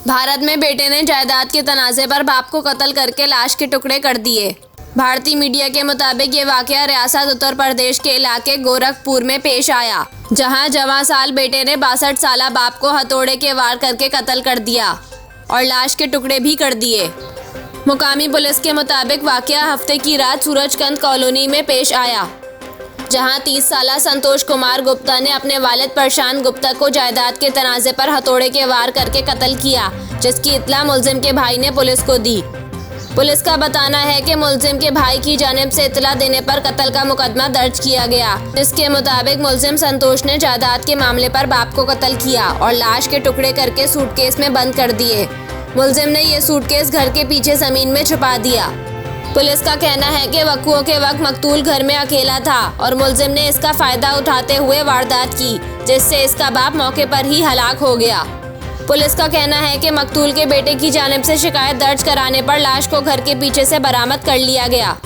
भारत में बेटे ने जायदाद के तनाज़े पर बाप को कत्ल करके लाश के टुकड़े कर दिए। भारतीय मीडिया के मुताबिक ये वाकया रियासत उत्तर प्रदेश के इलाके गोरखपुर में पेश आया, जहां जवां साल बेटे ने 62 साला बाप को हथौड़े के वार करके कत्ल कर दिया और लाश के टुकड़े भी कर दिए। मुकामी पुलिस के मुताबिक वाकया हफ्ते की रात सूरजकंद कॉलोनी में पेश आया, जहां 30 साला संतोष कुमार गुप्ता ने अपने वालिद प्रशांत गुप्ता को जायदाद के तनाज़े पर हथौड़े के वार करके कत्ल किया, जिसकी इत्तला मुलजिम के भाई ने पुलिस को दी। पुलिस का बताना है कि मुलजिम के भाई की जानिब से इत्तला देने पर कत्ल का मुकदमा दर्ज किया गया, जिसके मुताबिक मुलजिम संतोष ने जायदाद के मामले पर बाप को कत्ल किया और लाश के टुकड़े करके सूटकेस में बंद कर दिए। मुलजिम ने ये सूटकेस घर के पीछे जमीन में छुपा दिया। पुलिस का कहना है कि वक़्अ के वक्त मकतूल घर में अकेला था और मुलजिम ने इसका फ़ायदा उठाते हुए वारदात की, जिससे इसका बाप मौके पर ही हलाक हो गया। पुलिस का कहना है कि मकतूल के बेटे की जानिब से शिकायत दर्ज कराने पर लाश को घर के पीछे से बरामद कर लिया गया।